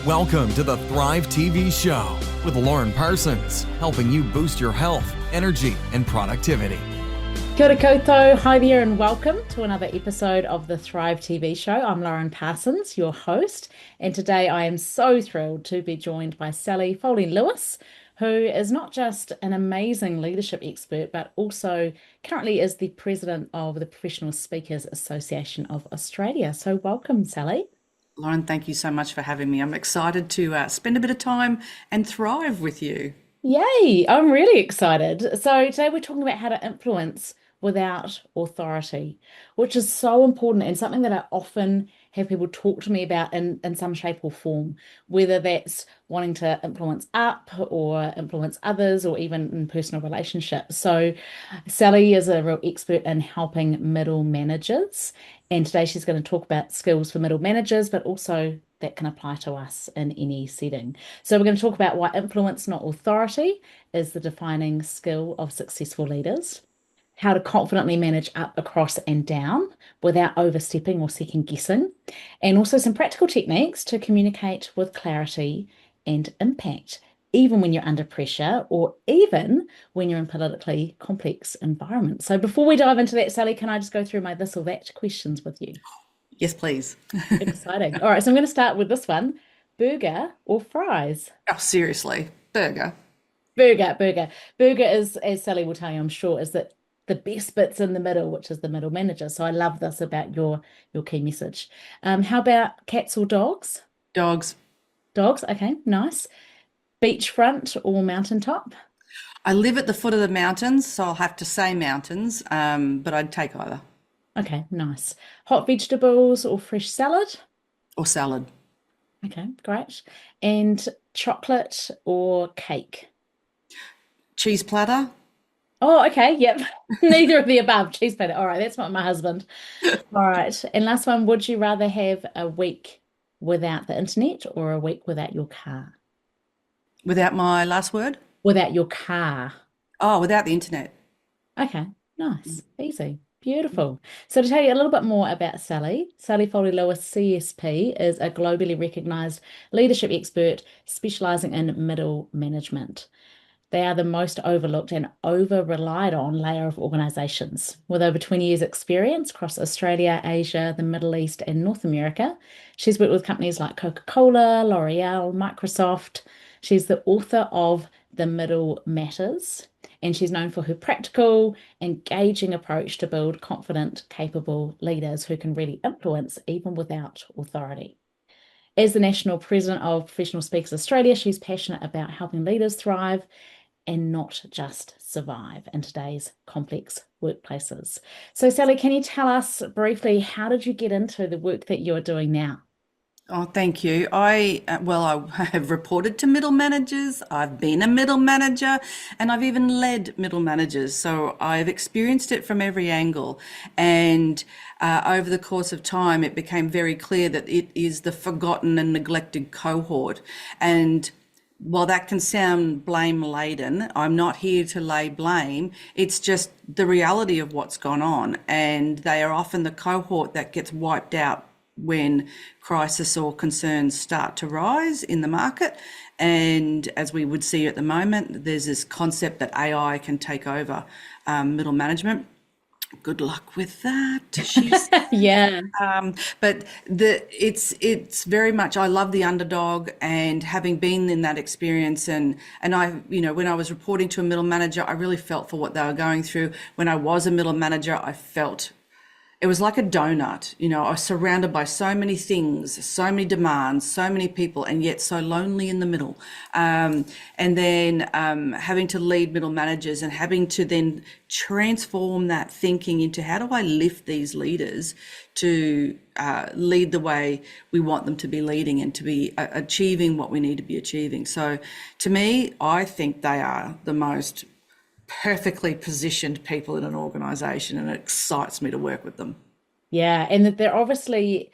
Welcome to the Thrive TV show with Lauren Parsons, helping you boost your health, energy, and productivity. Kia ora koutou, hi there, and welcome to another episode of the Thrive TV show. I'm Lauren Parsons, your host, and today I am so thrilled to be joined by Sally Foley-Lewis, who is not just an amazing leadership expert, but also currently is the president of the Professional Speakers Association of Australia. So welcome, Sally. Lauren, thank you so much for having me. I'm excited to spend a bit of time and thrive with you. Yay, I'm really excited. So today we're talking about how to influence without authority, which is so important and something that I often have people talk to me about in some shape or form, whether that's wanting to influence up or influence others or even in personal relationships. So Sally is a real expert in helping middle managers. And today she's going to talk about skills for middle managers, but also that can apply to us in any setting. So we're going to talk about why influence, not authority, is the defining skill of successful leaders, how to confidently manage up, across, and down without overstepping or second guessing, and also some practical techniques to communicate with clarity and impact, even when you're under pressure or even when you're in politically complex environments. So before we dive into that, Sally, can I just go through my this or that questions with you? Yes, please. Exciting. All right, so I'm going to start with this one. Burger or fries? Oh, seriously, burger. Burger. Burger is, as Sally will tell you, I'm sure, is that the best bits in the middle, which is the middle manager. So I love this about your key message. How about cats or dogs? Dogs. Dogs, okay, nice. Beachfront or mountaintop? I live at the foot of the mountains, so I'll have to say mountains, but I'd take either. Okay, nice. Hot vegetables or fresh salad? Or salad. Okay, great. And chocolate or cake? Cheese platter. Oh, okay, yep. Neither of the above. Cheese platter. All right, that's not my husband. All right. And last one, would you rather have a week without the internet or a week without your car? Without my last word? Without your car. Oh, without the internet. Okay, nice. Easy. Beautiful. So to tell you a little bit more about Sally, Sally Foley-Lewis CSP is a globally recognized leadership expert specializing in middle management. They are the most overlooked and over-relied on layer of organizations. With over 20 years experience across Australia, Asia, the Middle East, and North America, she's worked with companies like Coca-Cola, L'Oreal, Microsoft. She's the author of The Middle Matters, and she's known for her practical, engaging approach to build confident, capable leaders who can really influence even without authority. As the National President of Professional Speakers Australia, she's passionate about helping leaders thrive and not just survive in today's complex workplaces. So Sally, can you tell us briefly, how did you get into the work that you're doing now? Oh, thank you. I have reported to middle managers. I've been a middle manager and I've even led middle managers. So I've experienced it from every angle. And over the course of time, it became very clear that it is the forgotten and neglected cohort. And while that can sound blame laden, I'm not here to lay blame. It's just the reality of what's gone on. And they are often the cohort that gets wiped out when crisis or concerns start to rise in the market. And as we would see at the moment, there's this concept that AI can take over middle management. Good luck with that. Yeah. But it's very much, I love the underdog, and having been in that experience, and I, when I was reporting to a middle manager, I really felt for what they were going through. When I was a middle manager, I felt it was like a donut. I was surrounded by so many things, so many demands, so many people, and yet so lonely in the middle. And then having to lead middle managers and having to then transform that thinking into how do I lift these leaders to lead the way we want them to be leading and to be achieving what we need to be achieving. So to me, I think they are the most perfectly positioned people in an organization, and it excites me to work with them. Yeah, and that they're obviously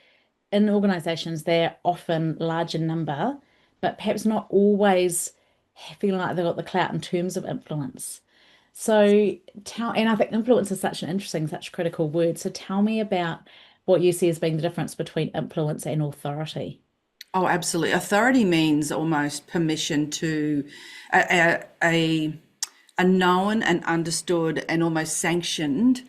in organizations, they're often large in number, but perhaps not always feeling like they've got the clout in terms of influence. So and I think influence is such an interesting, such a critical word. So tell me about what you see as being the difference between influence and authority. Oh, absolutely. Authority means almost permission to a known and understood and almost sanctioned,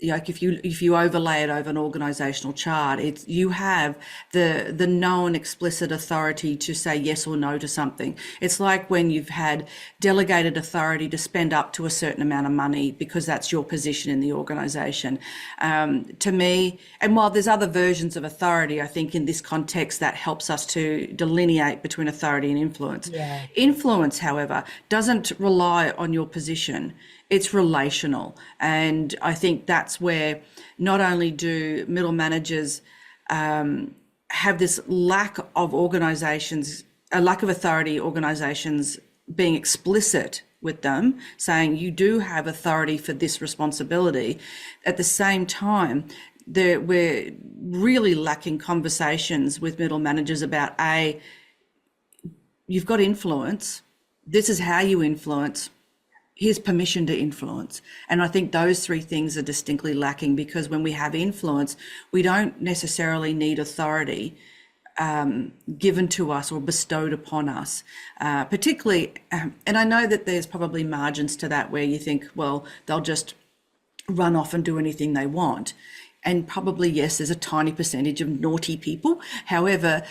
like if you overlay it over an organizational chart, it's you have the known explicit authority to say yes or no to something. It's like when you've had delegated authority to spend up to a certain amount of money because that's your position in the organization. To me, and while there's other versions of authority, I think in this context that helps us to delineate between authority and influence. Yeah. Influence, however, doesn't rely on your position. It's relational. And I think that's where not only do middle managers have this lack of organizations, a lack of authority, organizations being explicit with them, saying you do have authority for this responsibility. At the same time, we're really lacking conversations with middle managers about you've got influence. This is how you influence. Here's permission to influence. And I think those three things are distinctly lacking, because when we have influence, we don't necessarily need authority given to us or bestowed upon us, particularly. And I know that there's probably margins to that where you think, well, they'll just run off and do anything they want. And probably, yes, there's a tiny percentage of naughty people. However,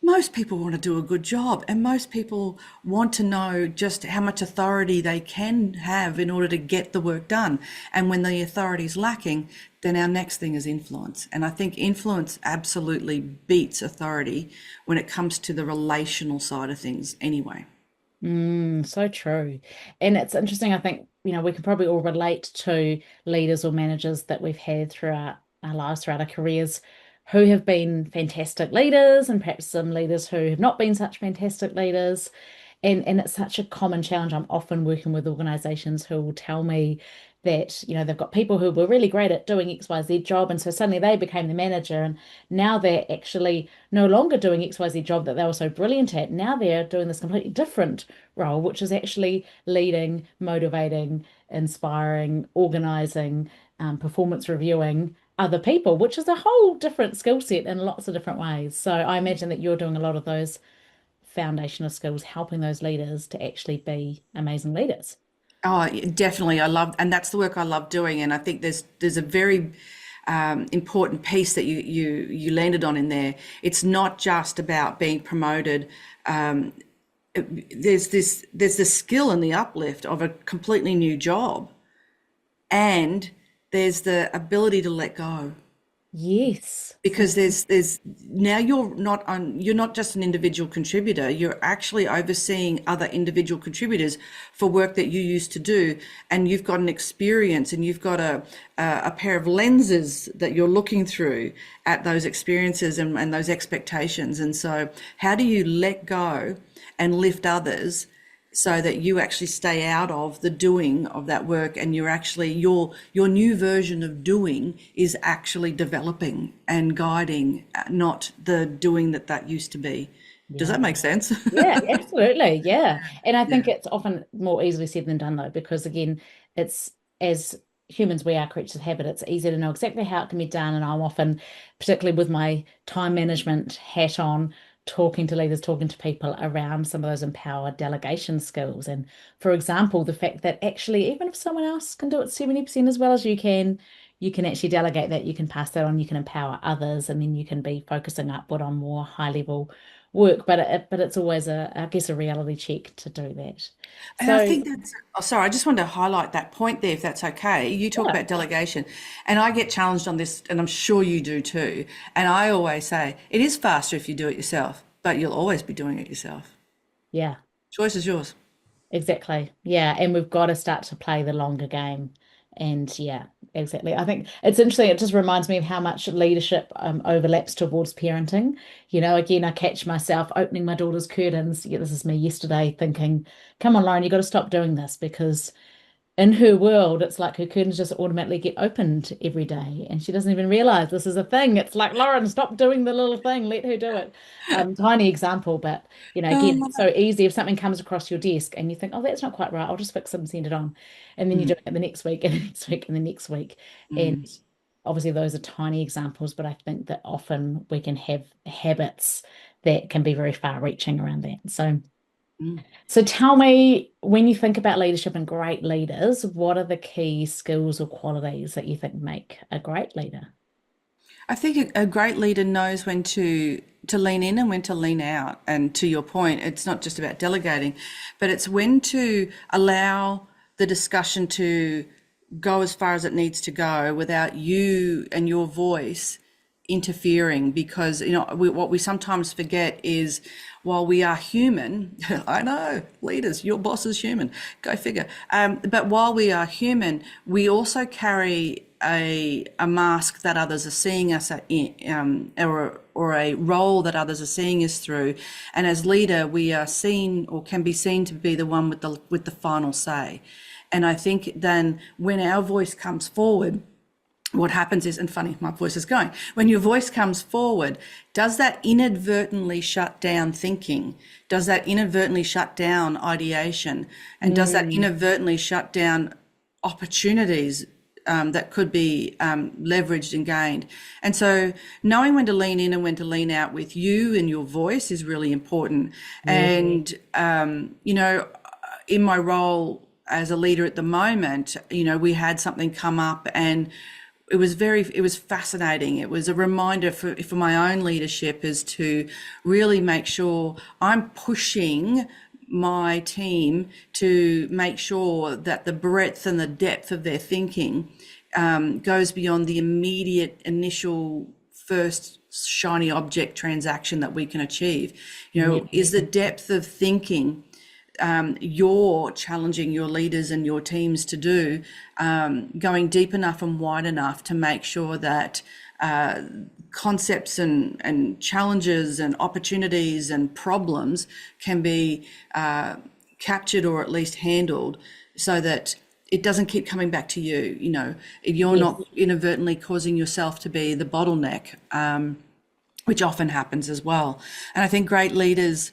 most people want to do a good job, and most people want to know just how much authority they can have in order to get the work done. And when the authority is lacking, then our next thing is influence. And I think influence absolutely beats authority when it comes to the relational side of things anyway. So true. And it's interesting, I think, we can probably all relate to leaders or managers that we've had throughout our lives, throughout our careers, who have been fantastic leaders, and perhaps some leaders who have not been such fantastic leaders. And it's such a common challenge. I'm often working with organizations who will tell me that, they've got people who were really great at doing XYZ job, and so suddenly they became the manager, and now they're actually no longer doing XYZ job that they were so brilliant at. Now they're doing this completely different role, which is actually leading, motivating, inspiring, organizing, performance reviewing other people, which is a whole different skill set in lots of different ways. So I imagine that you're doing a lot of those foundational skills, helping those leaders to actually be amazing leaders. Oh, definitely. I love, and that's the work I love doing. And I think there's a very important piece that you landed on in there. It's not just about being promoted. There's the skill and the uplift of a completely new job, and there's the ability to let go, Yes. because there's now you're not just an individual contributor, you're actually overseeing other individual contributors for work that you used to do, and you've got an experience, and you've got a pair of lenses that you're looking through at those experiences and those expectations. And so how do you let go and lift others so that you actually stay out of the doing of that work, and you're actually your new version of doing is actually developing and guiding, not the doing that used to be. Does Yeah. that make sense? Yeah, absolutely. Yeah. And I think Yeah. it's often more easily said than done, though, because again, it's as humans, we are creatures of habit. It's easy to know exactly how it can be done. And I'm often, particularly with my time management hat on, talking to leaders, talking to people around some of those empowered delegation skills. And for example, the fact that actually, even if someone else can do it 70% as well as you can actually delegate that, you can pass that on, you can empower others, and then you can be focusing upward on more high level work. But it's always I guess, a reality check to do that. And I So think sorry, I just wanted to highlight that point there, if that's okay. You talk yeah, about delegation, and I get challenged on this, and I'm sure you do too. And I always say it is faster if you do it yourself, but you'll always be doing it yourself. yeah, Choice is yours. exactly. Yeah, and we've got to start to play the longer game. And yeah, exactly. I think it's interesting. It just reminds me of how much leadership overlaps towards parenting. Again, I catch myself opening my daughter's curtains. Yeah, this is me yesterday thinking, come on, Lauren, you got to stop doing this, because in her world, it's like her curtains just automatically get opened every day, and she doesn't even realize this is a thing. It's like, Lauren, stop doing the little thing, let her do it. Tiny example, but again, it's so easy if something comes across your desk and you think, oh, that's not quite right, I'll just fix it and send it on. And then you do it the next week and the next week and the next week. And obviously those are tiny examples, but I think that often we can have habits that can be very far-reaching around that. So, Mm. so tell me, when you think about leadership and great leaders, what are the key skills or qualities that you think make a great leader? I think a great leader knows when to lean in and when to lean out. And to your point, it's not just about delegating, but it's when to allow the discussion to go as far as it needs to go without you and your voice interfering. Because what we sometimes forget is, while we are human, I know, leaders, your boss is human, go figure. But while we are human, we also carry a mask that others are seeing us in, or a role that others are seeing us through. And as leader, we are seen, or can be seen, to be the one with the final say. And I think then when our voice comes forward, what happens is, and funny, my voice is going, when your voice comes forward, does that inadvertently shut down thinking? Does that inadvertently shut down ideation? And does that inadvertently shut down opportunities that could be leveraged and gained? And so knowing when to lean in and when to lean out with you and your voice is really important. And, in my role as a leader at the moment, we had something come up, and it was fascinating. It was a reminder for my own leadership, is to really make sure I'm pushing my team to make sure that the breadth and the depth of their thinking goes beyond the immediate initial first shiny object transaction that we can achieve. Is the depth of thinking you're challenging your leaders and your teams to do, going deep enough and wide enough to make sure that concepts and challenges and opportunities and problems can be captured, or at least handled, so that it doesn't keep coming back to you. You're not inadvertently causing yourself to be the bottleneck, which often happens as well. And I think great leaders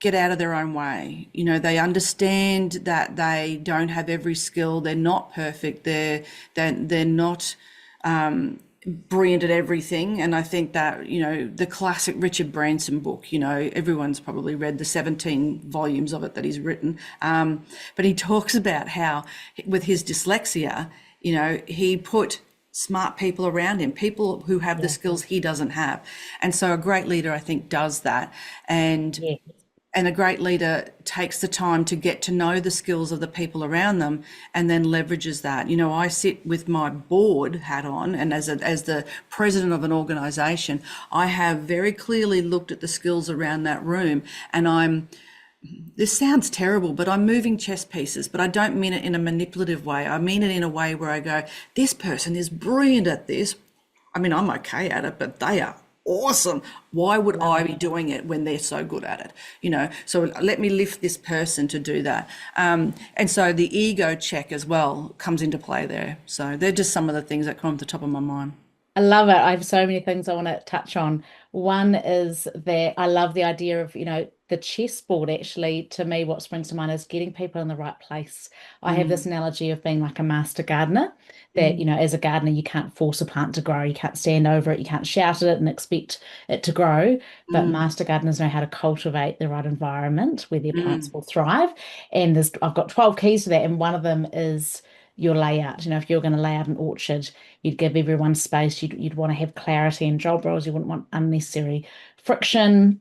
get out of their own way. They understand that they don't have every skill. They're not perfect. They're not brilliant at everything. And I think that, the classic Richard Branson book, everyone's probably read the 17 volumes of it that he's written. But he talks about how with his dyslexia, he put smart people around him, people who have the skills he doesn't have. And so a great leader, I think, does that. And a great leader takes the time to get to know the skills of the people around them, and then leverages that. I sit with my board hat on, and as the president of an organization, I have very clearly looked at the skills around that room, and this sounds terrible, but I'm moving chess pieces, but I don't mean it in a manipulative way. I mean it in a way where I go, this person is brilliant at this. I mean, I'm okay at it, but they are awesome. Why would I be doing it when they're so good at it? So let me lift this person to do that. And so the ego check as well comes into play there. So they're just some of the things that come to the top of my mind. I love it. I have so many things I want to touch on. One is that I love the idea of, the chessboard. Actually, to me, what springs to mind is getting people in the right place. I have this analogy of being like a master gardener, that, as a gardener, you can't force a plant to grow. You can't stand over it. You can't shout at it and expect it to grow. But master gardeners know how to cultivate the right environment where their plants will thrive. And I've got 12 keys to that. And one of them is your layout. If you're going to lay out an orchard, you'd give everyone space. You'd want to have clarity in job roles. You wouldn't want unnecessary friction,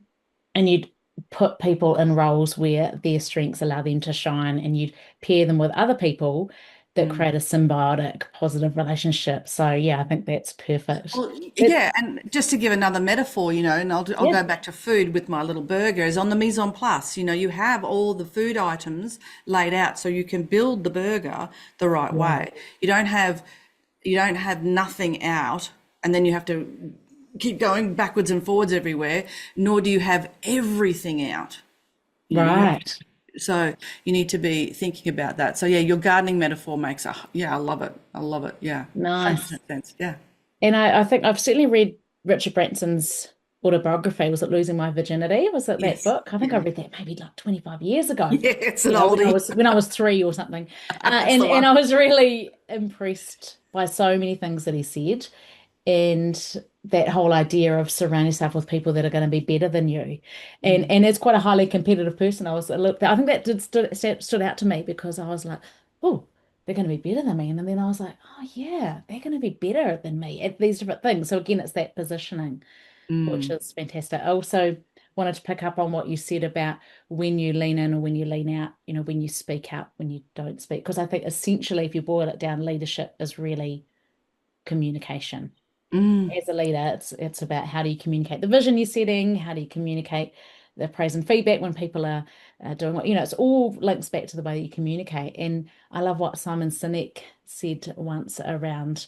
and you'd put people in roles where their strengths allow them to shine, and you'd pair them with other people that create a symbiotic, positive relationship. So yeah, I think that's perfect. Well, yeah, and just to give another metaphor, and I'll go back to food with my little burger, is on the mise en place. You have all the food items laid out so you can build the burger the right way. You don't have nothing out, and then you have to keep going backwards and forwards everywhere, nor do you have everything out. Right. So you need to be thinking about that. So yeah, your gardening metaphor makes I love it. I love it. Yeah. Nice. 100%. Yeah. And I think I've certainly read Richard Branson's autobiography. Was it Losing My Virginity? Was it that book? I think I read that maybe like 25 years ago. Yeah, it's an oldie. When I was 3 or something. And I was really impressed by so many things that he said. and that whole idea of surrounding yourself with people that are going to be better than you. Mm, And as quite a highly competitive person, I was look, I think that did stood out to me because I was like, oh, they're going to be better than me. And then I was like, oh yeah, they're going to be better than me at these different things. So again, it's that positioning, which mm, is fantastic. I also wanted to pick up on what you said about when you lean in or when you lean out, when you speak up, when you don't speak. Because I think essentially, if you boil it down, leadership is really communication. mm. As a leader, it's about how do you communicate the vision you're setting, how do you communicate the praise and feedback when people are doing what, it's all links back to the way you communicate. And I love what Simon Sinek said once around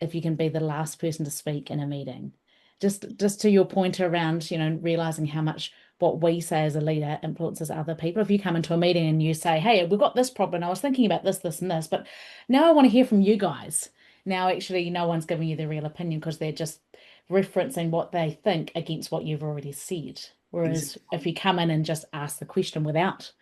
if you can be the last person to speak in a meeting. Just to your point around, realizing how much what we say as a leader influences other people. If you come into a meeting and you say, hey, we've got this problem, I was thinking about this, this, and this, but now I want to hear from you guys. Now, actually, no one's giving you the real opinion because they're just referencing what they think against what you've already said. Whereas if you come in and just ask the question without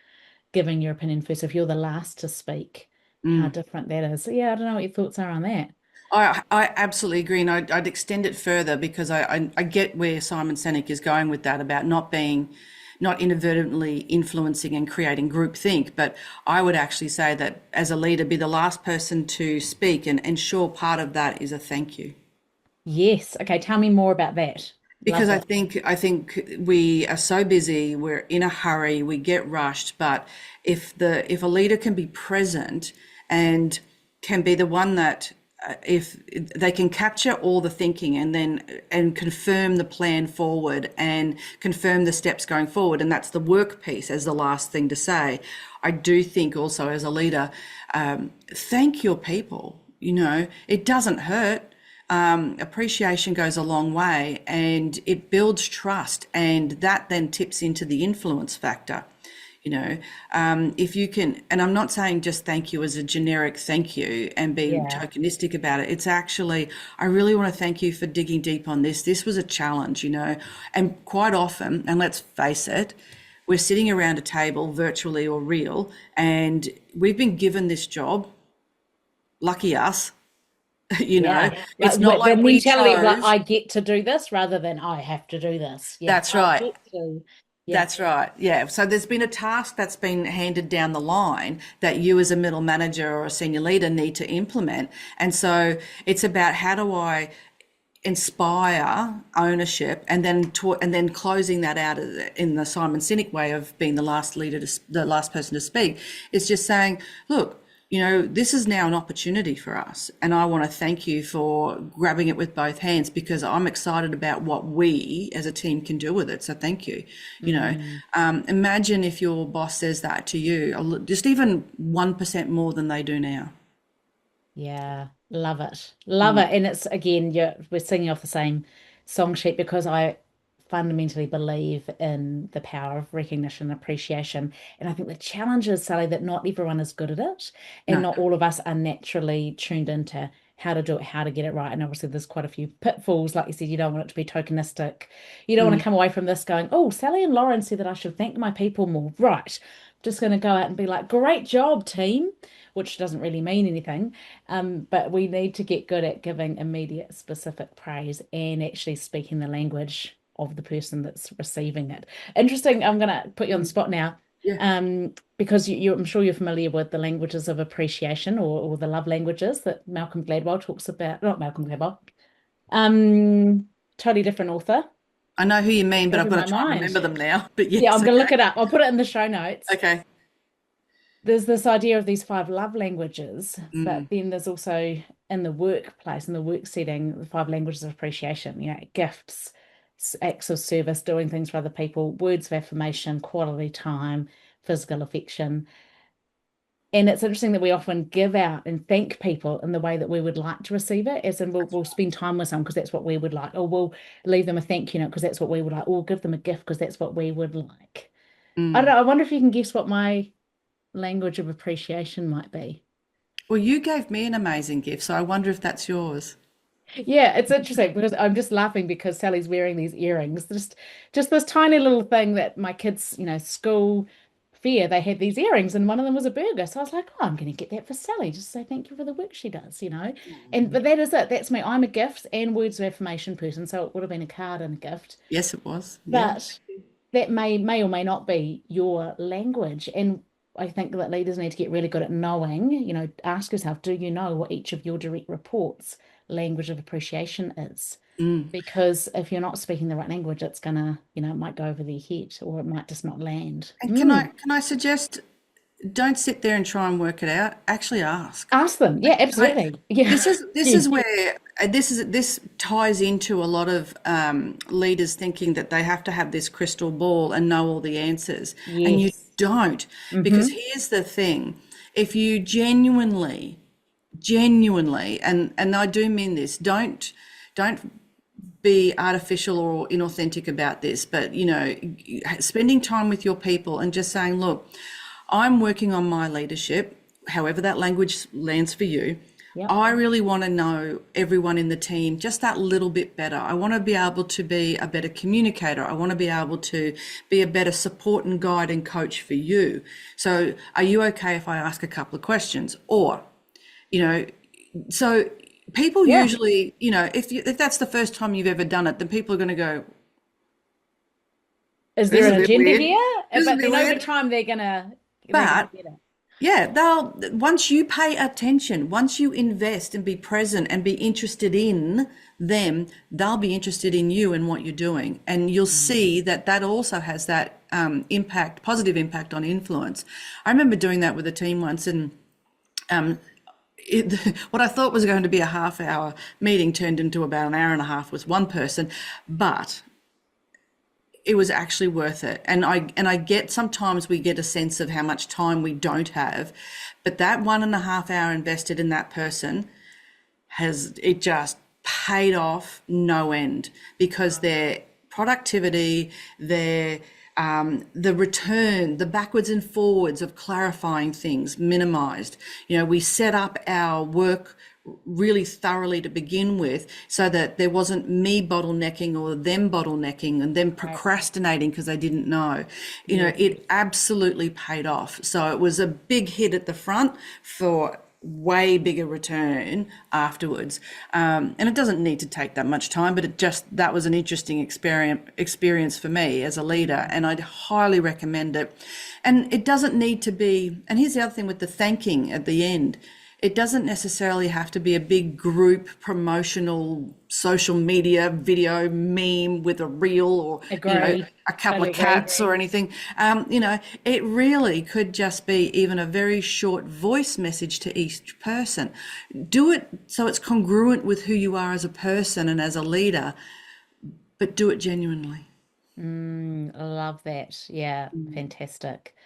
giving your opinion first, if you're the last to speak, how Mm. different that is. So, yeah, I don't know what your thoughts are on that. I absolutely agree, and I'd extend it further because I get where Simon Sinek is going with that about not inadvertently influencing and creating groupthink. But I would actually say that as a leader, be the last person to speak, and ensure part of that is a thank you. Yes. Okay, tell me more about that. Love Because that. I think we are so busy, we're in a hurry, we get rushed. But if a leader can be present and can be the one that if they can capture all the thinking and then and confirm the plan forward and confirm the steps going forward, and that's the work piece as the last thing to say. I do think also as a leader, thank your people. It doesn't hurt. Appreciation goes a long way and it builds trust, and that then tips into the influence factor. If you can, and I'm not saying just thank you as a generic thank you and being Yeah. tokenistic about it. It's actually, I really want to thank you for digging deep on this. This was a challenge, and quite often, and let's face it, we're sitting around a table, virtually or real, and we've been given this job. Lucky us. Yeah. It's Like not the like we mentality of like chose. I get to do this rather than I have to do this. Yeah. That's I right. get to. Yeah. That's right. Yeah. So there's been a task that's been handed down the line that you as a middle manager or a senior leader need to implement. And so it's about how do I inspire ownership, and then closing that out in the Simon Sinek way of being the last person to speak. It's just saying, look, this is now an opportunity for us, and I want to thank you for grabbing it with both hands because I'm excited about what we as a team can do with it. So thank you. Mm. Imagine if your boss says that to you, just even 1% more than they do now. Yeah, love it. Love it. And it's again, we're singing off the same song sheet because I fundamentally believe in the power of recognition and appreciation. And I think the challenge is, Sally, that not everyone is good at it, and No. not all of us are naturally tuned into how to do it, how to get it right. And obviously there's quite a few pitfalls. Like you said, you don't want it to be tokenistic. You don't want Mm, to come away from this going, oh, Sally and Lauren said that I should thank my people more. Right. Just going to go out and be like, great job, team, which doesn't really mean anything. But we need to get good at giving immediate, specific praise and actually speaking the language of the person that's receiving it. Interesting. I'm going to put you on the spot now, yeah. because I'm sure you're familiar with the languages of appreciation, or the love languages that Malcolm Gladwell talks about. Not Malcolm Gladwell. Totally different author. I know who you mean, but I've Slipping got my to try and mind. remember them now. But Yeah, yes, I'm going to look okay. it up. I'll put it in the show notes. Okay. There's this idea of these five love languages, Mm, but then there's also in the workplace, in the work setting, the five languages of appreciation, gifts, acts of service, doing things for other people, words of affirmation, quality time, physical affection. And it's interesting that we often give out and thank people in the way that we would like to receive it, as in we'll spend time with someone because that's what we would like, or we'll leave them a thank you note because that's what we would like, or we'll give them a gift because that's what we would like. I don't mm. know. I wonder if you can guess what my language of appreciation might be. Well, you gave me an amazing gift, so I wonder if that's yours. Yeah, it's interesting because I'm just laughing because Sally's wearing these earrings. Just this tiny little thing that my kids, school fair, they had these earrings and one of them was a burger. So I was like, oh, I'm going to get that for Sally. Just say thank you for the work she does, you know. But that is it. That's me. I'm a gift and words of affirmation person. So it would have been a card and a gift. Yes, it was. Yeah. But that may or may not be your language. And I think that leaders need to get really good at knowing, you know, ask yourself, do you know what each of your direct reports' language of appreciation is? Because if you're not speaking the right language, it's gonna, you know, it might go over their head or it might just not land. And can I suggest, don't sit there and try and work it out. Actually ask. Ask them. Yeah, absolutely. Yeah. This is where this ties into a lot of leaders thinking that they have to have this crystal ball and know all the answers, and you don't. Because here's the thing: if you genuinely, and I do mean this, don't be artificial or inauthentic about this, but you know, spending time with your people and just saying, look, I'm working on my leadership, however that language lands for you. Yep. I really want to know everyone in the team just that little bit better. I want to be able to be a better communicator. I want to be able to be a better support and guide and coach for you. So are you okay if I ask a couple of questions? Or, you know, so people usually, you know, if that's the first time you've ever done it, then people are going to go, is there an agenda weird? here? This is a But bit then over weird. time they're gonna But get it. yeah, once you pay attention, once you invest and be present and be interested in them, they'll be interested in you and what you're doing. And you'll see that also has that positive impact on influence. I remember doing that with a team once, and what I thought was going to be a half-hour meeting turned into about an hour and a half with one person, but it was actually worth it. And I get, sometimes we get a sense of how much time we don't have, but that 1.5 hour invested in that person it just paid off no end, because their productivity, the return, the backwards and forwards of clarifying things minimized. You know, we set up our work really thoroughly to begin with, so that there wasn't me bottlenecking or them bottlenecking and them procrastinating because they didn't know. You know, it absolutely paid off. So it was a big hit at the front for way bigger return afterwards. And it doesn't need to take that much time, but that was an interesting experience for me as a leader, and I'd highly recommend it. And it doesn't need to be, and here's the other thing with the thanking at the end, it doesn't necessarily have to be a big group promotional social media video meme with a reel or you know, a couple of cats or anything. You know, it really could just be even a very short voice message to each person. Do it so it's congruent with who you are as a person and as a leader, but do it genuinely. I love that. Yeah, fantastic.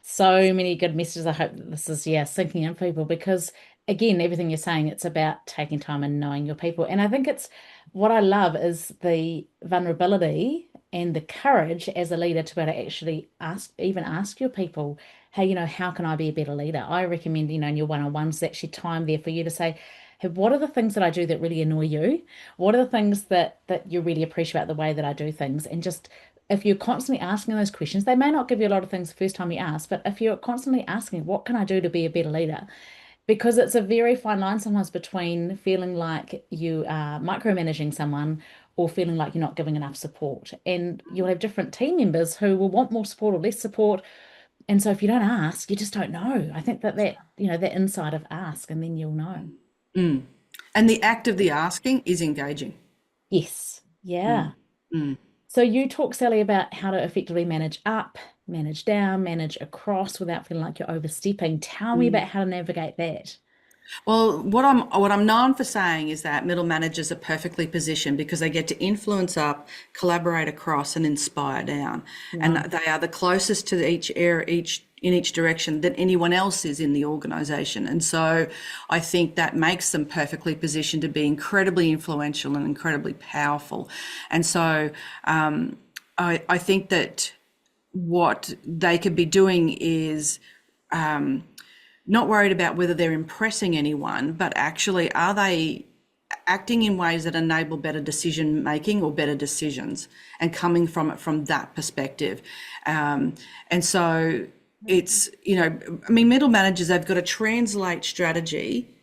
So many good messages. I hope that this is, sinking in people, because again, everything you're saying, it's about taking time and knowing your people. And I think it's, what I love is the vulnerability and the courage as a leader to be able to actually ask your people, hey, you know, how can I be a better leader? I recommend, you know, in your one-on-ones, actually time there for you to say, hey, what are the things that I do that really annoy you? What are the things that you really appreciate about the way that I do things? And just, if you're constantly asking those questions, they may not give you a lot of things the first time you ask, but if you're constantly asking, what can I do to be a better leader? Because it's a very fine line sometimes between feeling like you are micromanaging someone or feeling like you're not giving enough support. And you'll have different team members who will want more support or less support. And so if you don't ask, you just don't know. I think that you know, that inside of ask, and then you'll know. And the act of the asking is engaging. Yes. Yeah. So you talk, Sally, about how to effectively manage up, manage down, manage across without feeling like you're overstepping. Tell me about how to navigate that. Well, what I'm known for saying is that middle managers are perfectly positioned because they get to influence up, collaborate across, and inspire down. And they are the closest to each in each direction than anyone else is in the organization. And so I think that makes them perfectly positioned to be incredibly influential and incredibly powerful. And so I think that what they could be doing is not worried about whether they're impressing anyone, but actually, are they acting in ways that enable better decision making or better decisions, and coming from it from that perspective. And so it's, I mean, middle managers, they've got to translate strategy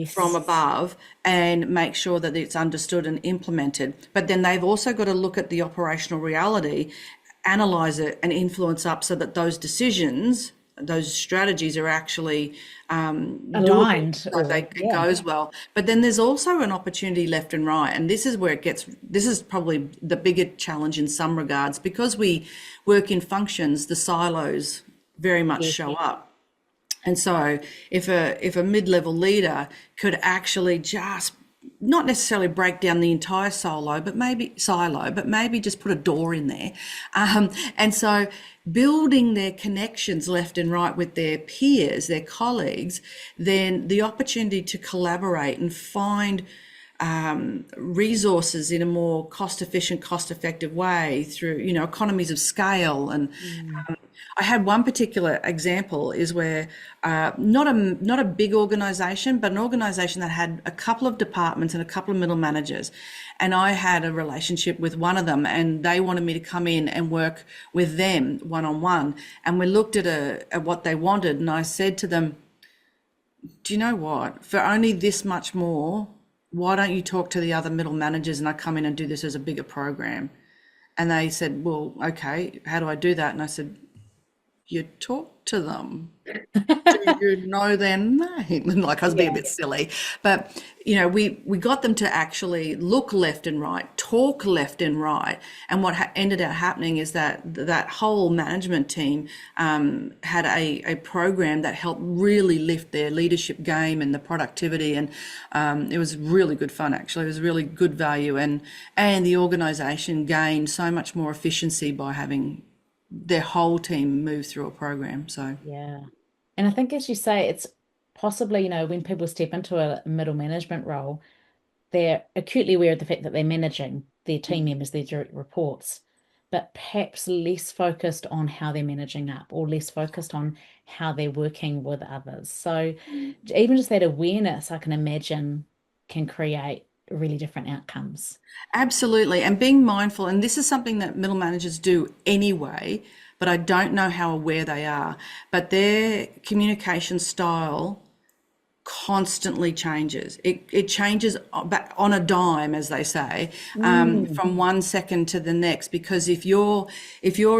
from Yes. above and make sure that it's understood and implemented. But then they've also got to look at the operational reality, analyze it, and influence up so that those decisions, those strategies are actually doable, Aligned so or it yeah. goes well. But then there's also an opportunity left and right, and this is where this is probably the bigger challenge in some regards, because we work in functions, the silos very much Yes. show up. And so if a mid-level leader could actually just not necessarily break down the entire silo, but maybe just put a door in there. And so building their connections left and right with their peers, their colleagues, then the opportunity to collaborate and find resources in a more cost efficient, cost effective way through, economies of scale. And I had one particular example is where not a big organization, but an organization that had a couple of departments and a couple of middle managers. And I had a relationship with one of them, and they wanted me to come in and work with them one on one. And we looked at what they wanted, and I said to them, do you know what? For only this much more, why don't you talk to the other middle managers and I come in and do this as a bigger program? And they said, well, okay, how do I do that? And I said, you talk to them. Do you know their name? And like I was being a Yeah. bit silly, but we got them to actually look left and right, talk left and right, and what ended up happening is that whole management team had a program that helped really lift their leadership game and the productivity, and it was really good fun. Actually, it was really good value, and the organisation gained so much more efficiency by having their whole team move through a program. So. Yeah. And I think, as you say, it's possibly, when people step into a middle management role, they're acutely aware of the fact that they're managing their team members, their direct reports, but perhaps less focused on how they're managing up or less focused on how they're working with others. So even just that awareness, I can imagine, can create really different outcomes. Absolutely. And being mindful, and this is something that middle managers do anyway, but I don't know how aware they are. But their communication style constantly changes. It changes back on a dime, as they say, Mm, from 1 second to the next. Because if you're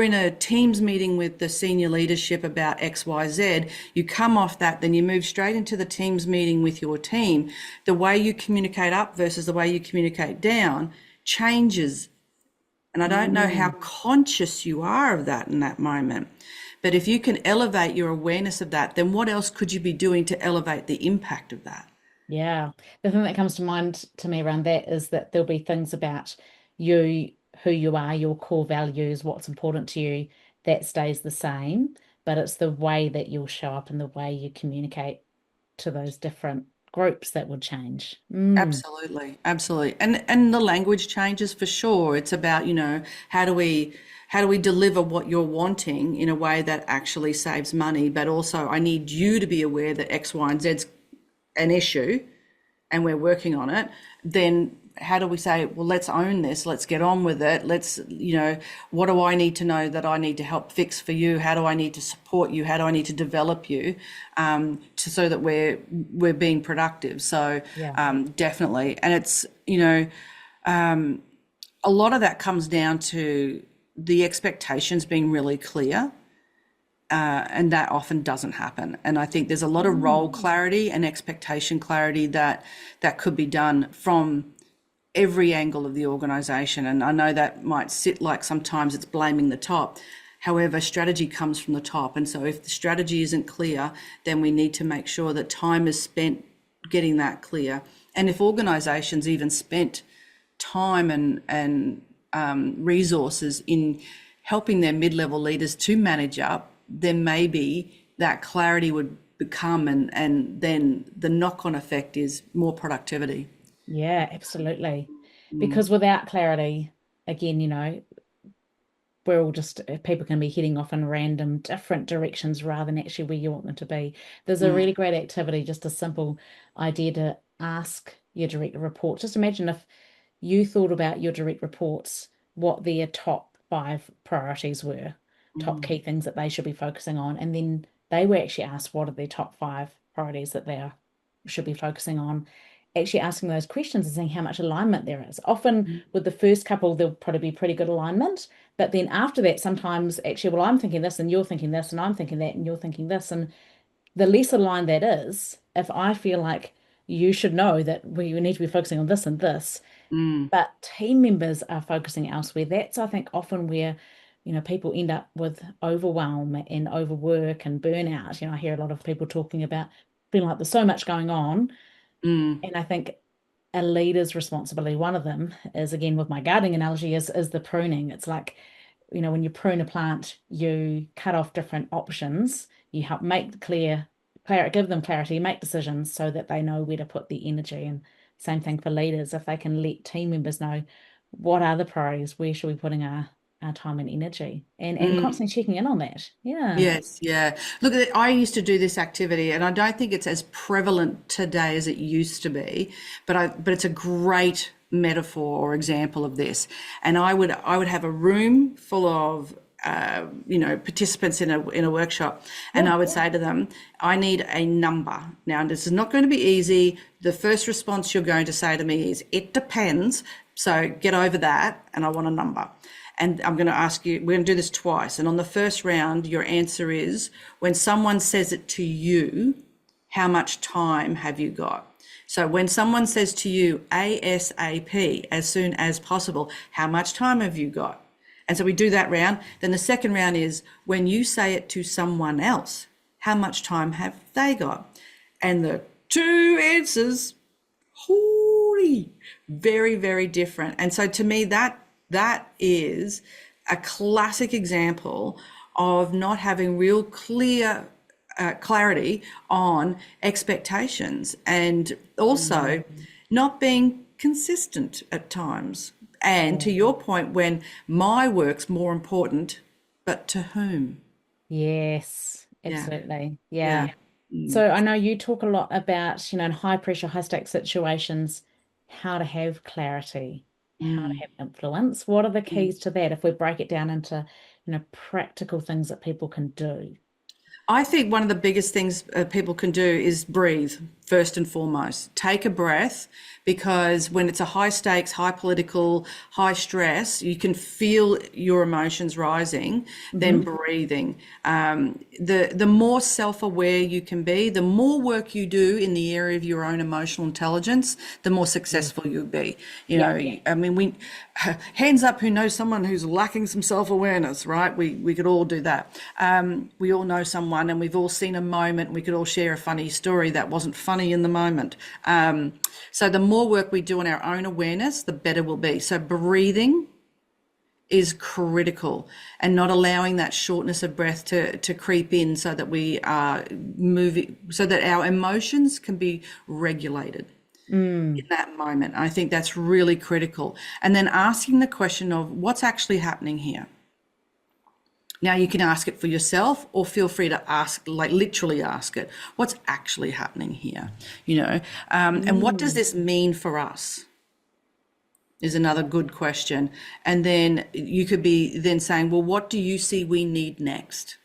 in a Teams meeting with the senior leadership about X, Y, Z, you come off that, then you move straight into the Teams meeting with your team. The way you communicate up versus the way you communicate down changes, and I don't know how mm. conscious you are of that in that moment. But if you can elevate your awareness of that, then what else could you be doing to elevate the impact of that? Yeah. The thing that comes to mind to me around that is that there'll be things about you, who you are, your core values, what's important to you, that stays the same, but it's the way that you'll show up and the way you communicate to those different groups that would change. Mm, Absolutely, absolutely. And the language changes for sure. It's about, how do we deliver what you're wanting in a way that actually saves money, but also I need you to be aware that X, Y, and Z's an issue and we're working on it. Then how do we say, well, let's own this, let's get on with it, let's, what do I need to know that I need to help fix for you? How do I need to support you? How do I need to develop you, so that we're being productive? So yeah. definitely. And it's, a lot of that comes down to the expectations being really clear, and that often doesn't happen. And I think there's a lot of role clarity and expectation clarity that could be done from every angle of the organization. And I know that might sit like sometimes it's blaming the top. However, strategy comes from the top. And so if the strategy isn't clear, then we need to make sure that time is spent getting that clear. And if organizations even spent time and resources in helping their mid-level leaders to manage up, then maybe that clarity would become, and then the knock-on effect is more productivity. Yeah, absolutely. Because without clarity, again, we're all just people can be heading off in random different directions rather than actually where you want them to be. There's a really great activity, just a simple idea to ask your direct report. Just imagine if you thought about your direct reports, what their top 5 priorities were. top key things that they should be focusing on. And then they were actually asked what are their top 5 priorities that they should be focusing on. Actually asking those questions and seeing how much alignment there is. Often with the first couple, there'll probably be pretty good alignment. But then after that, sometimes actually, well, I'm thinking this and you're thinking this and I'm thinking that and you're thinking this. And the less aligned that is, if I feel like you should know that we need to be focusing on this and this, but team members are focusing elsewhere, that's, I think, often where, people end up with overwhelm and overwork and burnout. I hear a lot of people talking about feeling like there's so much going on. And I think a leader's responsibility, one of them is, again, with my gardening analogy, is the pruning. It's like, when you prune a plant, you cut off different options, you help make give them clarity, make decisions so that they know where to put the energy. And same thing for leaders, if they can let team members know what are the priorities, where should we be putting our time and energy, and constantly checking in on that. Yeah. Yes, yeah. Look, I used to do this activity, and I don't think it's as prevalent today as it used to be, but it's a great metaphor or example of this. And I would have a room full of participants in a workshop, and I would say to them, I need a number. Now, this is not going to be easy. The first response you're going to say to me is, it depends. So get over that, and I want a number. And I'm going to ask you, we're going to do this twice. And on the first round, your answer is, when someone says it to you, how much time have you got? So when someone says to you, ASAP, as soon as possible, how much time have you got? And so we do that round. Then the second round is, when you say it to someone else, how much time have they got? And the two answers, holy, very, very different. And so to me, that is a classic example of not having real clear clarity on expectations, and also not being consistent at times. And to your point, when my work's more important, but to whom? Yes, Yeah. absolutely. Yeah. So I know you talk a lot about, in high pressure, high stake situations, how to have clarity, how to have influence. What are the keys to that if we break it down into, practical things that people can do? I think one of the biggest things people can do is breathe, first and foremost. Take a breath, because when it's a high stakes, high political, high stress, you can feel your emotions rising. Then breathing. The more self-aware you can be, the more work you do in the area of your own emotional intelligence, the more successful you'll be. I mean, hands up who knows someone who's lacking some self-awareness, right? We could all do that. We all know someone, and we've all seen a moment. We could all share a funny story that wasn't funny in the moment. So the more work we do on our own awareness, the better we'll be. So breathing is critical, and not allowing that shortness of breath to creep in, so that we are moving, so that our emotions can be regulated in that moment. I think that's really critical. And then asking the question of, what's actually happening here? Now, you can ask it for yourself, or feel free to ask, like literally ask it, what's actually happening here? And what does this mean for us? Is another good question. And then you could be then saying, well, what do you see we need next?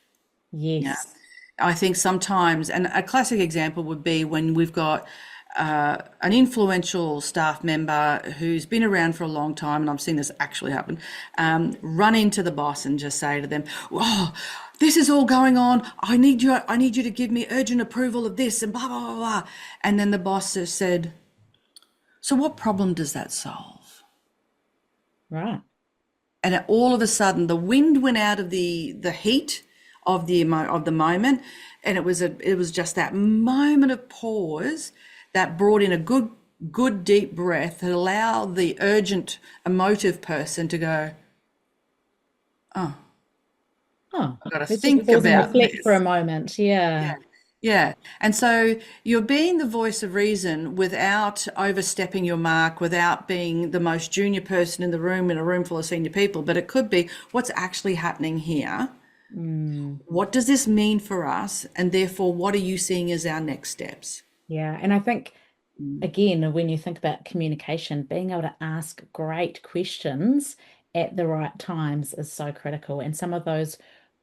Yes. Yeah. I think sometimes, and a classic example would be when we've got an influential staff member who's been around for a long time, and I've seen this actually happen, run into the boss and just say to them, oh, this is all going on. I need you to give me urgent approval of this, and blah, blah, blah, blah. And then the boss just said, so what problem does that solve? Right. And all of a sudden, the wind went out of the heat of the moment, and it was just that moment of pause that brought in a good deep breath that allowed the urgent, emotive person to go, oh, I've got to think pause and about reflect this for a moment. Yeah. Yeah. And so you're being the voice of reason without overstepping your mark, without being the most junior person in the room, in a room full of senior people. But it could be, what's actually happening here? What does this mean for us? And therefore, what are you seeing as our next steps? Yeah. And I think, again, when you think about communication, being able to ask great questions at the right times is so critical. And some of those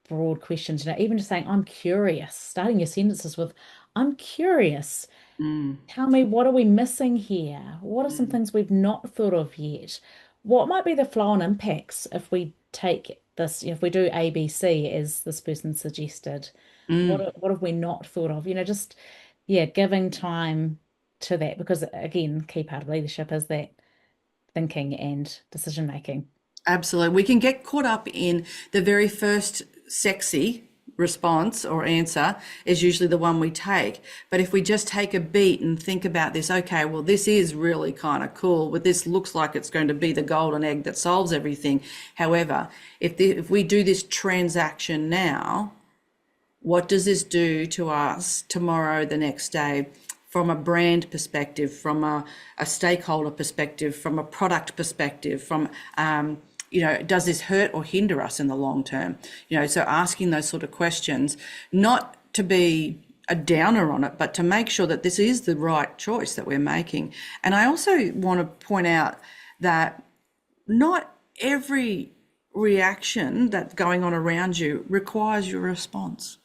broad questions, even just saying, I'm curious, starting your sentences with, I'm curious. Mm, Tell me, what are we missing here? What are some mm, things we've not thought of yet? What might be the flow-on impacts if we take this, if we do ABC as this person suggested? mm. What have we not thought of? Just yeah, giving time to that because again, key part of leadership is that thinking and decision making. Absolutely. We can get caught up in the very first sexy response or answer is usually the one we take. But if we just take a beat and think about this, okay, well, this is really kind of cool, but this looks like it's going to be the golden egg that solves everything. However, if we do this transaction now, what does this do to us tomorrow, the next day? From a brand perspective, from a stakeholder perspective, from a product perspective, from does this hurt or hinder us in the long term? So asking those sort of questions, not to be a downer on it, but to make sure that this is the right choice that we're making. And I also want to point out that not every reaction that's going on around you requires your response.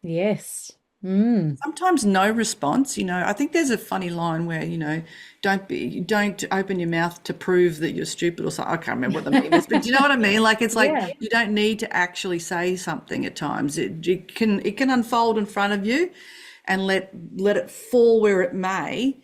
Yes. Mm. Sometimes no response. I think there's a funny line where, don't open your mouth to prove that you're stupid or something. I can't remember what the meme is, but do you know what I mean? Like, it's like Yeah. you don't need to actually say something at times. It can unfold in front of you and let it fall where it may,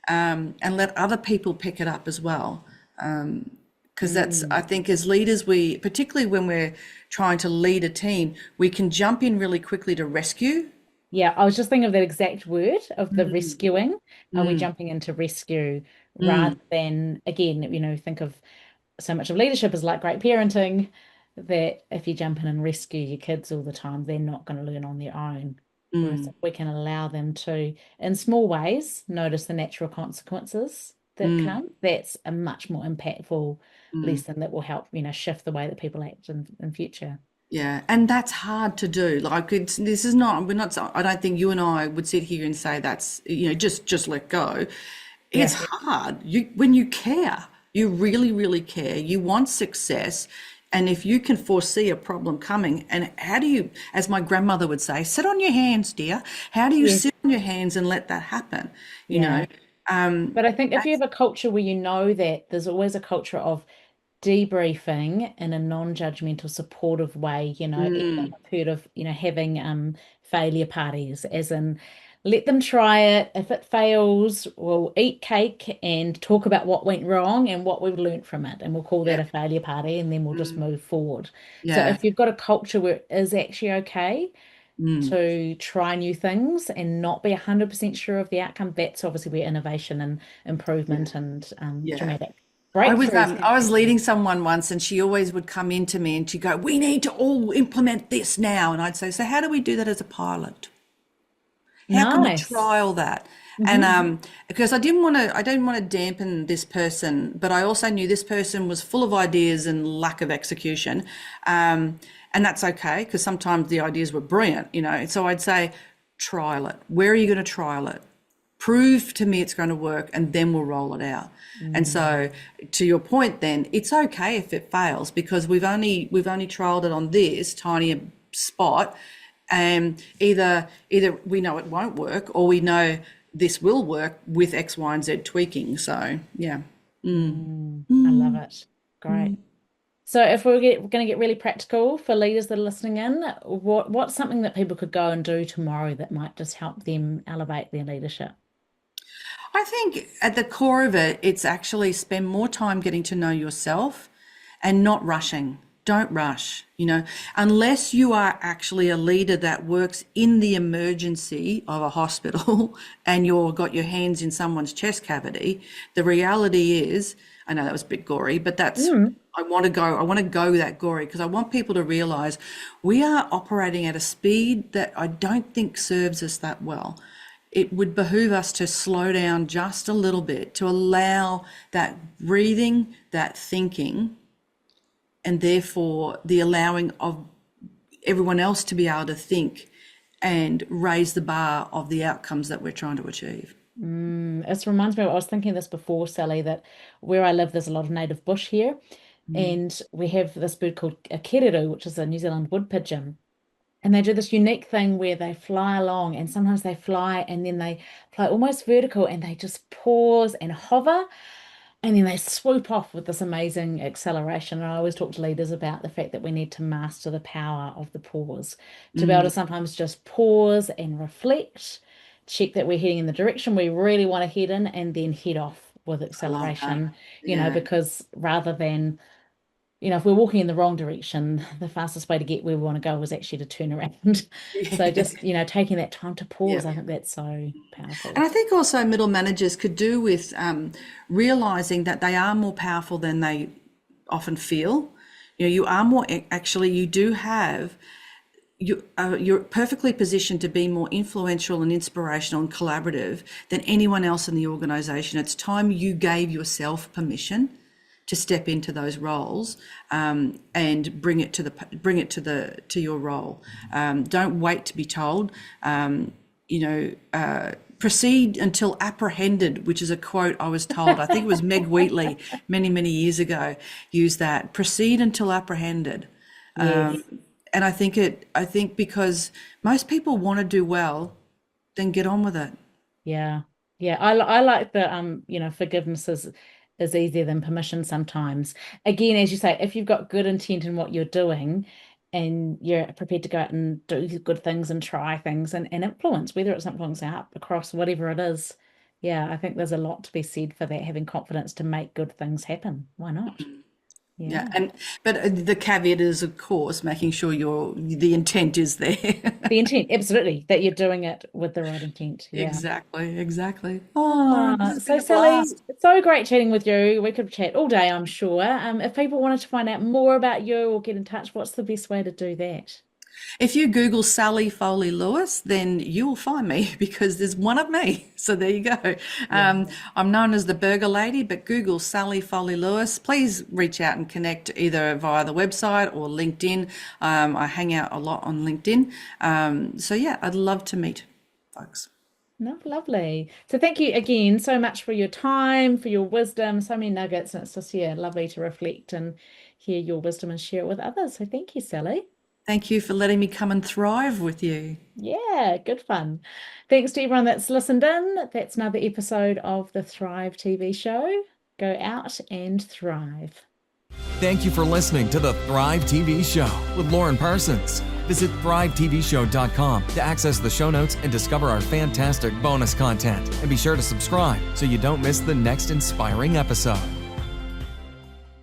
and let other people pick it up as well. Because that's, I think, as leaders, particularly when we're trying to lead a team, we can jump in really quickly to rescue. Yeah, I was just thinking of that exact word of the Mm, rescuing. Are we mm, jumping into rescue mm, rather than, again, think of so much of leadership as like great parenting, that if you jump in and rescue your kids all the time, they're not going to learn on their own. Whereas mm, if we can allow them to, in small ways, notice the natural consequences that mm, come, that's a much more impactful mm. lesson that will help, shift the way that people act in future. Yeah, and that's hard to do. Like, this is not, we're not, I don't think you and I would sit here and say that's, just let go. It's Yeah. hard. When you care, you really, really care, you want success. And if you can foresee a problem coming, and how do you, as my grandmother would say, sit on your hands, dear. How do you Yes. sit on your hands and let that happen? You Yeah. know, um, But I think if you have a culture where you know that there's always a culture of debriefing in a non-judgmental, supportive way, even mm, I've heard of, having failure parties, as in let them try it. If it fails, we'll eat cake and talk about what went wrong and what we've learned from it. And we'll call that yeah, a failure party and then we'll just mm, move forward. So yeah, if you've got a culture where it is actually okay mm, to try new things and not be 100% sure of the outcome, that's obviously where innovation and yeah, improvement and yeah. dramatic I was breakthroughs um, can I was happen. leading someone once, and she always would come into me and she'd go, "We need to all implement this now." And I'd say, "So how do we do that as a pilot? How can we Nice. trial that?" And Hmm. because I didn't want to dampen this person, but I also knew this person was full of ideas and lack of execution, and that's okay because sometimes the ideas were brilliant. So I'd say, trial it. Where are you going to trial it? Prove to me it's going to work, and then we'll roll it out. And Mm. so, to your point, then it's okay if it fails because we've only trialed it on this tiny spot, and either we know it won't work or we know this will work with X, Y, and Z tweaking. So yeah. I love it. Great. So if we're going to get really practical for leaders that are listening in, what's something that people could go and do tomorrow that might just help them elevate their leadership? I think at the core of it, it's actually spend more time getting to know yourself and not rushing. Don't rush, unless you are actually a leader that works in the emergency of a hospital and you've got your hands in someone's chest cavity. The reality is, I know that was a bit gory, but Mm. I want to go that gory because I want people to realize we are operating at a speed that I don't think serves us that well. It would behoove us to slow down just a little bit, to allow that breathing, that thinking, and therefore the allowing of everyone else to be able to think and raise the bar of the outcomes that we're trying to achieve. It reminds me, I was thinking this before, Sally, that where I live, there's a lot of native bush here, Mm, and we have this bird called a kereru, which is a New Zealand wood pigeon. And they do this unique thing where they fly along, and sometimes they fly and then they fly almost vertical and they just pause and hover. And then they swoop off with this amazing acceleration. And I always talk to leaders about the fact that we need to master the power of the pause, to be able to sometimes just pause and reflect, check that we're heading in the direction we really want to head in, and then head off with acceleration, Yeah. because rather than, if we're walking in the wrong direction, the fastest way to get where we want to go is actually to turn around. So just, taking that time to pause, Yeah. I think that's so powerful. And I think also middle managers could do with realizing that they are more powerful than they often feel. You are more, actually, you do have, you're perfectly positioned to be more influential and inspirational and collaborative than anyone else in the organization. It's time you gave yourself permission to step into those roles and bring it to your role. Don't wait to be told. Proceed until apprehended, which is a quote I was told. I think it was Meg Wheatley many, many years ago used that. Proceed until apprehended. Yes. And I think because most people want to do well, then get on with it. Yeah. I like the forgiveness is easier than permission sometimes. Again, as you say, if you've got good intent in what you're doing and you're prepared to go out and do good things and try things and influence, whether it's influence out across whatever it is. Yeah, I think there's a lot to be said for that, having confidence to make good things happen. Why not? Yeah, but the caveat is, of course, making sure the intent is there. The intent, absolutely, that you're doing it with the right intent. Yeah. Exactly. Oh, this has So been a Sally, blast. it's so great chatting with you. We could chat all day, I'm sure. If people wanted to find out more about you or get in touch, what's the best way to do that? If you Google Sally Foley-Lewis, then you will find me because there's one of me. So there you go. I'm known as the Burger Lady, but Google Sally Foley-Lewis. Please reach out and connect either via the website or LinkedIn. I hang out a lot on LinkedIn. So yeah, I'd love to meet folks. No, lovely. So thank you again so much for your time, for your wisdom, so many nuggets. And it's just, lovely to reflect and hear your wisdom and share it with others. So thank you, Sally. Thank you for letting me come and thrive with you. Yeah, good fun. Thanks to everyone that's listened in. That's another episode of the Thrive TV show. Go out and thrive. Thank you for listening to the Thrive TV show with Lauren Parsons. Visit thrivetvshow.com to access the show notes and discover our fantastic bonus content. And be sure to subscribe so you don't miss the next inspiring episode.